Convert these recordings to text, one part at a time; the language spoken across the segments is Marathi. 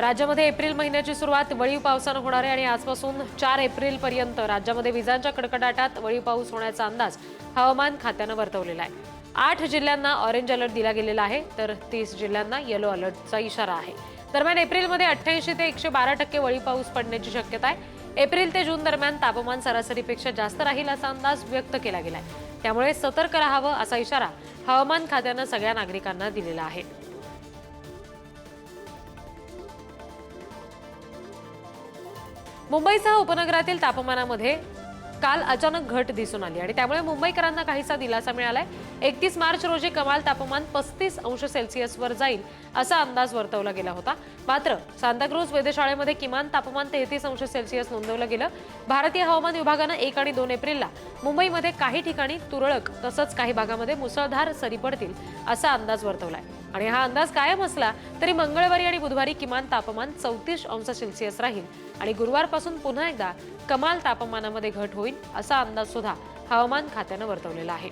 राज्यामध्ये एप्रिल महिन्याची सुरुवात वळीव पावसानं होणार आहे आणि आजपासून 4 एप्रिल पर्यंत राज्यामध्ये विजांच्या कडकडाटात वळीव पाऊस होण्याचा अंदाज हवामान खात्यानं वर्तवलेला आहे। 8 जिल्ह्यांना ऑरेंज अलर्ट दिला गेलेला आहे तर 30 जिल्ह्यांना येलो अलर्टचा इशारा आहे। दरम्यान एप्रिलमध्ये 88 ते 112% वळीव पाऊस पडण्याची शक्यता आहे। एप्रिल ते जून दरम्यान तापमान सरासरीपेक्षा जास्त राहील असा अंदाज व्यक्त केला गेलाय। त्यामुळे सतर्क राहावं असा इशारा हवामान खात्यानं सगळ्या नागरिकांना दिलेला आहे। मुंबईसह उपनगरातील तापमानामध्ये काल अचानक घट दिसून आली आणि त्यामुळे मुंबईकरांना काहीसा दिलासा मिळालाय। 31 मार्च रोजी कमाल तापमान 35 अंश सेल्सिअसवर जाईल असा अंदाज वर्तवला गेला होता। मात्र सांताक्रूज वेधशाळेमध्ये किमान तापमान 33 अंश सेल्सिअस नोंदवलं गेलं। भारतीय हवामान विभागानं 1 आणि 2 एप्रिलला मुंबईमध्ये काही ठिकाणी तुरळक तसंच काही भागामध्ये मुसळधार सरी पडतील असा अंदाज वर्तवलाय आणि हा अंदाज कायम असला तरी मंगळवारी आणि बुधवारी किमान तापमान 34 अंश सेल्सिअस राहील आणि गुरुवारपासून पुन्हा एकदा कमाल तापमानामध्ये घट होईल असा अंदाज सुद्धा हवामान खात्यानं वर्तवलेला आहे।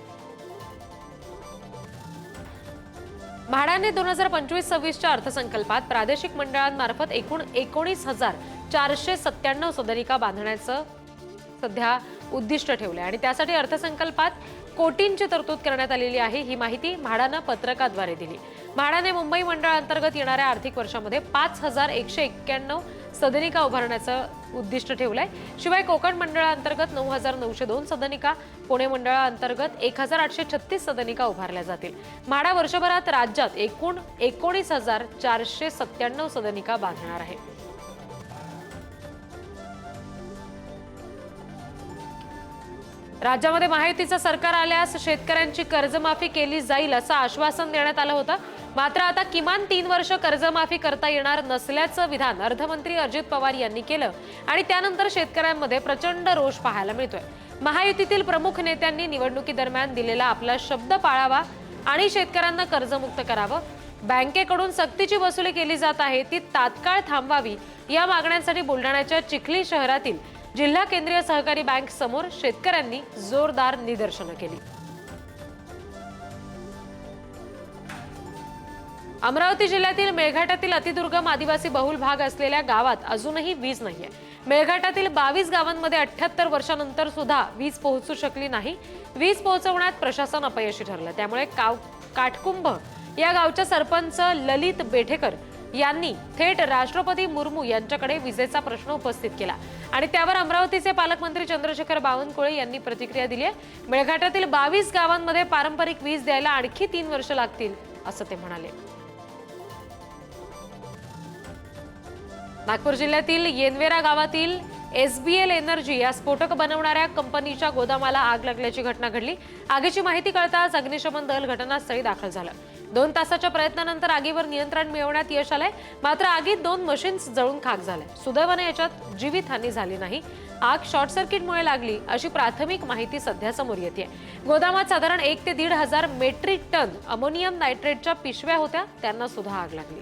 म्हाडाने 2025-26च्या अर्थसंकल्पात प्रादेशिक मंडळांमार्फत एकूण 19,497 सदनिका बांधण्याचं सध्या उद्दिष्ट ठेवलंय आणि त्यासाठी अर्थसंकल्पात कोटींची तरतूद करण्यात आलेली आहे। ही माहिती म्हाडानं पत्रकाद्वारे दिली। म्हाडाने मुंबई मंडळांतर्गत येणाऱ्या आर्थिक वर्षामध्ये 5,191 सदनिका उभारण्याचं उद्दिष्ट ठेवलंय। शिवाय कोकण मंडळांतर्गत 9,902 सदनिका, पुणे मंडळांतर्गत 1,836 सदनिका उभारल्या जातील। म्हाडा वर्षभरात राज्यात एकूण 19,497 सदनिका बांधणार आहे। राज्यामध्ये महायुतीचं सरकार आल्यास शेतकऱ्यांची कर्जमाफी केली जाईल असं आश्वासन देण्यात आलं होतं। मात्र आता किमान 3 वर्ष कर्जमाफी करता येणार नसल्याचं विधान अर्थमंत्री अजित पवार यांनी केलं आणि त्यानंतर शेतकऱ्यांमध्ये प्रचंड रोष पाहायला मिळतोय। महायुतीतील प्रमुख नेत्यांनी निवडणुकीदरम्यान दिलेला आपला शब्द पाळावा आणि शेतकऱ्यांना कर्जमुक्त करावं। बँकेकडून सक्तीची वसुली केली जात आहे ती तात्काळ थांबवावी या मागण्यांसाठी बुलढाण्याच्या चिखली शहरातील जिल्हा केंद्रीय सहकारी बँक समोर शेतकऱ्यांनी जोरदार निदर्शनं केली। अमरावती जिल्ह्यातील मेळघाटातील अतिदुर्गम आदिवासी बहुल भाग असलेल्या गावात अजूनही वीज नाहीये। मेळघाटातील 22 गावांमध्ये 78 वर्षांनंतर सुद्धा वीज पोहोचू शकली नाही। वीज पोहोचवण्यात प्रशासन अपयशी ठरलं। त्यामुळे काटकुंभ या गावच्या सरपंच ललित बेठेकर यांनी थेट राष्ट्रपती मुर्मू यांच्याकडे विजेचा प्रश्न उपस्थित केला आणि त्यावर अमरावतीचे पालकमंत्री चंद्रशेखर बावनकुळे यांनी प्रतिक्रिया दिली आहे। मेळघाटातील 22 गावांमध्ये पारंपरिक वीज द्यायला आणखी 3 वर्ष लागतील असं ते म्हणाले। नागपूर जिल्ह्यातील येनवेरा गावातील SBL एनर्जी या स्फोटक बनवणाऱ्या कंपनीच्या गोदामाला आग लागल्याची घटना घडली। आगीची माहिती कळताच अग्निशमन दल घटनास्थळी दाखल झालं। 2 तासाच्या प्रयत्नानंतर आगीवर नियंत्रण मिळवण्यात यश आलंय। मात्र आगीत 2 मशीन्स जळून खाक झाल्या। सुदैवाने याच्यात जीवितहानी झाली नाही। आग शॉर्ट सर्किटमुळे लागली अशी प्राथमिक माहिती सध्या समोर येते। गोदामात साधारण 1 ते 1.5 हजार मेट्रिक टन अमोनियम नायट्रेटच्या पिशव्या होत्या, त्यांना सुद्धा आग लागली।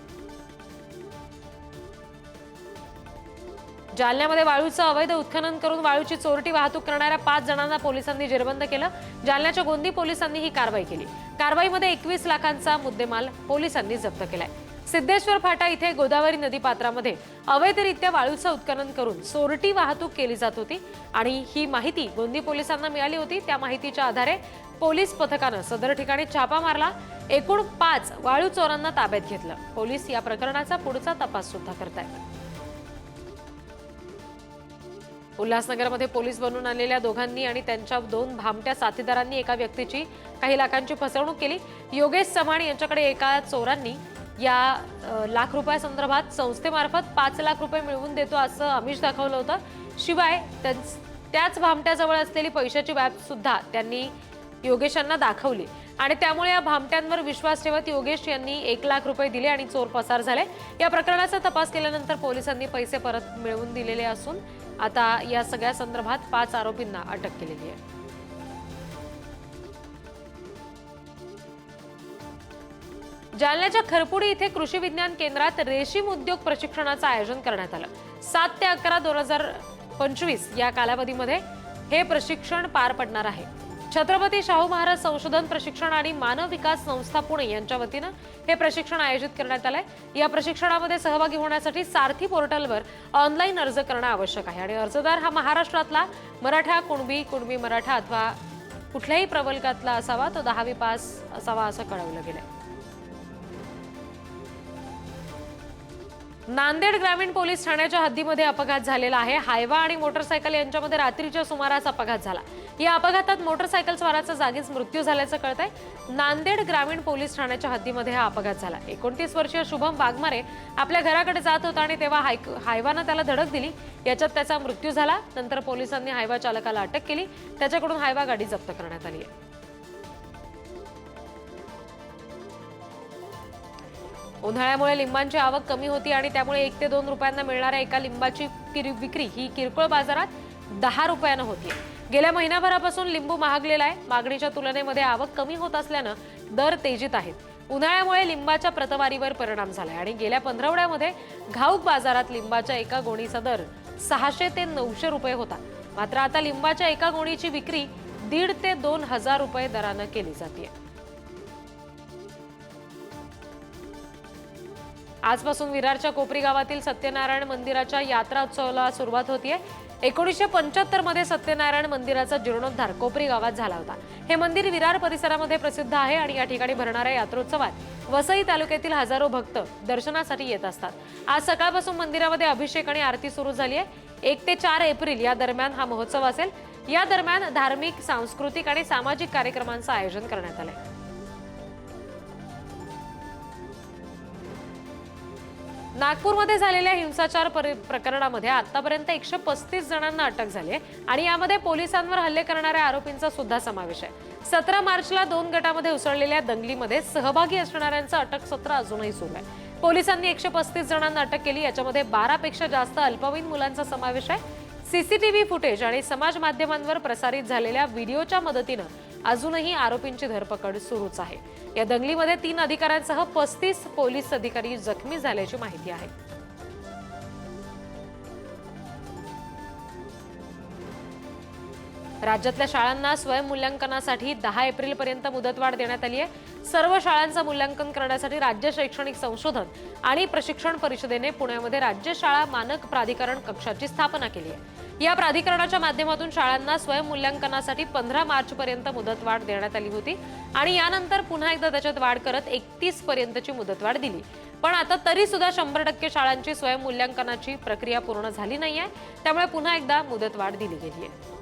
जालन्यामध्ये वाळूचं अवैध उत्खनन करून वाळूची चोरटी वाहतूक करणाऱ्या 5 जणांना पोलिसांनी जेरबंद केलं। जालन्याच्या गोंदी पोलिसांनी ही कारवाई केली। कारवाईमध्ये 21 लाखांचा मुद्देमाल पोलिसांनी जप्त केलाय। सिद्धेश्वर फाटा इथे गोदावरी नदी पात्रामध्ये अवैधरित्या वाळूचं उत्खनन करून चोरटी वाहतूक केली जात होती आणि ही माहिती गोंदी पोलिसांना मिळाली होती। त्या माहितीच्या आधारे पोलीस पथकानं सदर ठिकाणी छापा मारला। एकूण 5 वाळू चोरांना ताब्यात घेतलं। पोलीस या प्रकरणाचा पुढचा तपास सुद्धा करतायत। उल्हासनगरमध्ये पोलीस बनून आलेल्या दोघांनी आणि त्यांच्या 2 भामट्या साथीदारांनी एका व्यक्तीची काही लाखांची फसवणूक केली। योगेश चव्हाण यांच्याकडे एका चोरांनी या लाख रुपयासंदर्भात संस्थेमार्फत 5 लाख रुपये मिळवून देतो असं आमिष दाखवलं होतं। शिवाय त्याच भामट्याजवळ असलेली पैशाची बॅग सुद्धा त्यांनी योगेशांना दाखवली आणि त्यामुळे या भामट्यांवर विश्वास ठेवत योगेश यांनी 1 लाख रुपये दिले आणि चोर पसार झाले। या प्रकरणाचा तपास केल्यानंतर पोलिसांनी पैसे परत मिळवून दिलेले असून आता या सगळ्या संदर्भात 5 आरोपींना अटक केलेली आहे। जालन्याच्या खरपुडी इथे कृषी विज्ञान केंद्रात रेशीम उद्योग प्रशिक्षणाचं आयोजन करण्यात आलं। 7 ते 11 2025 या कालावधीमध्ये हे प्रशिक्षण पार पडणार आहे। छत्रपती शाहू महाराज संशोधन प्रशिक्षण आणि मानव विकास संस्था पुणे यांच्या वतीनं हे प्रशिक्षण आयोजित करण्यात आलंय। या प्रशिक्षणामध्ये सहभागी होण्यासाठी सारथी पोर्टलवर ऑनलाईन अर्ज करणं आवश्यक आहे आणि अर्जदार हा महाराष्ट्रातला मराठा, कुणबी मराठा अथवा कुठल्याही प्रवर्गातला असावा, तो 10वी पास असावा असं कळवलं गेलंय। नांदेड ग्रामीण पोलीस ठाण्याच्या हद्दीमध्ये अपघात झालेला आहे। हायवा आणि मोटरसायकल यांच्यामध्ये रात्रीच्या सुमारास अपघात झाला। या अपघातात मोटरसायकल स्वाराचा जागीच मृत्यू झाल्याचं कळतंय। नांदेड ग्रामीण पोलीस ठाण्याच्या हद्दीमध्ये हा अपघात झाला। 29 वर्षीय शुभम वाघमारे आपल्या घराकडे जात होता आणि तेव्हा हायवानं त्याला धडक दिली। याच्यात त्याचा मृत्यू झाला। नंतर पोलिसांनी हायवा चालकाला अटक केली। त्याच्याकडून हायवा गाडी जप्त करण्यात आली आहे। उन्हाळ्यामुळे लिंबांची आवक कमी होती आणि त्यामुळे 1 ते 2 रुपयांना मिळणाऱ्या एका लिंबाची विक्री ही किरकोळ बाजारात 10 रुपयांना होतीये। गेल्या महिनाभरापासून लिंबू महागलेला आहे। मागणीच्या तुलनेमध्ये आवक कमी होत असल्यानं दर तेजीत आहेत। उन्हाळ्यामुळे लिंबाच्या प्रतवारीवर परिणाम झालाय आणि गेल्या पंधरवड्यामध्ये घाऊक बाजारात लिंबाच्या एका गोणीचा दर 600 ते 900 रुपये होता। मात्र आता लिंबाच्या एका गोणीची विक्री 1,500 ते 2,000 रुपये दरानं केली जाते। आजपासून विरारच्या कोपरी गावातील सत्यनारायण मंदिराच्या यात्रा उत्सवाला सुरुवात होतीये। 1975 मध्ये सत्यनारायण मंदिराचा जीर्णोद्धार कोपरी गावात झाला होता। हे मंदिर विरार परिसरामध्ये प्रसिद्ध आहे आणि या ठिकाणी भरणाऱ्या यात्रोत्सवात वसई तालुक्यातील हजारो भक्त दर्शनासाठी येत असतात। आज सकाळपासून मंदिरामध्ये अभिषेक आणि आरती सुरू झाली आहे। 1 ते 4 एप्रिल या दरम्यान हा महोत्सव असेल। या दरम्यान धार्मिक, सांस्कृतिक आणि सामाजिक कार्यक्रमांचं आयोजन करण्यात आलंय। नागपूरमध्ये झालेल्या हिंसाचार प्रकरणामध्ये आतापर्यंत 135 जणांना अटक झाली आहे आणि यामध्ये पोलिसांवर हल्ले करणाऱ्या आरोपींचा सुद्धा समावेश आहे। 17 मार्चला 2 गटामध्ये उसळलेल्या दंगलीमध्ये सहभागी असणाऱ्यांचं अटक सत्र अजूनही सुरू आहे। पोलिसांनी 135 जणांना अटक केली। याच्यामध्ये 12 पेक्षा जास्त अल्पवयीन मुलांचा समावेश आहे। सीसीटीव्ही फुटेज आणि समाज माध्यमांवर प्रसारित झालेल्या व्हिडिओच्या मदतीनं अजूनही आरोपींची धरपकड सुरूच आहे। या दंगलीमध्ये 3 अधिकाऱ्यांसह 35 पोलीस अधिकारी जखमी झाल्याची माहिती आहे। राज्यातल्या शाळांना स्वयंमूल्यांकनासाठी 10 एप्रिल पर्यंत मुदतवाढ देण्यात आली आहे। सर्व शाळांचं मूल्यांकन करण्यासाठी राज्य शैक्षणिक संशोधन आणि प्रशिक्षण परिषदेने पुण्यामध्ये राज्य शाळा मानक प्राधिकरण कक्षाची स्थापना केली आहे। या प्राधिकरणाच्या माध्यमातून शाळांना स्वयंमूल्यांकनासाठी 15 मार्च पर्यंत मुदतवाढ देण्यात आली होती आणि यानंतर पुन्हा एकदा त्याच्यात वाढ करत 31 पर्यंतची मुदतवाढ दिली। पण आता तरी सुद्धा 100% शाळांची स्वयंमूल्यांकनाची प्रक्रिया पूर्ण झाली नाहीये, त्यामुळे पुन्हा एकदा मुदतवाढ दिली गेली आहे।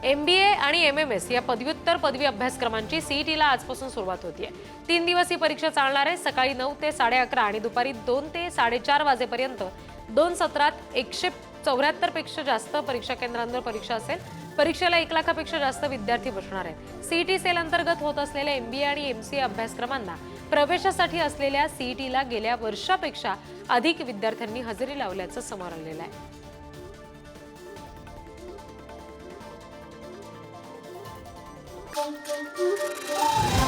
MBA आणि MMS या पदव्युत्तर पदवी अभ्यासक्रमांची CETला आजपासून सुरुवात होतीये। 3 दिवस ही परीक्षा चालणार आहे। सकाळी 9 ते 11:30 आणि दुपारी 2 ते 4:30 वाजेपर्यंत 2 सत्रात 174 पेक्षा जास्त परीक्षा केंद्रांवर परीक्षा असेल। परीक्षेला 1 लाखापेक्षा जास्त विद्यार्थी बसणार आहेत। CET सेल अंतर्गत होत असलेल्या MBA आणि MCA अभ्यासक्रमांना प्रवेशासाठी असलेल्या CETला गेल्या वर्षापेक्षा अधिक विद्यार्थ्यांनी हजेरी लावल्याचं समोर आलेलं आहे। Thank you.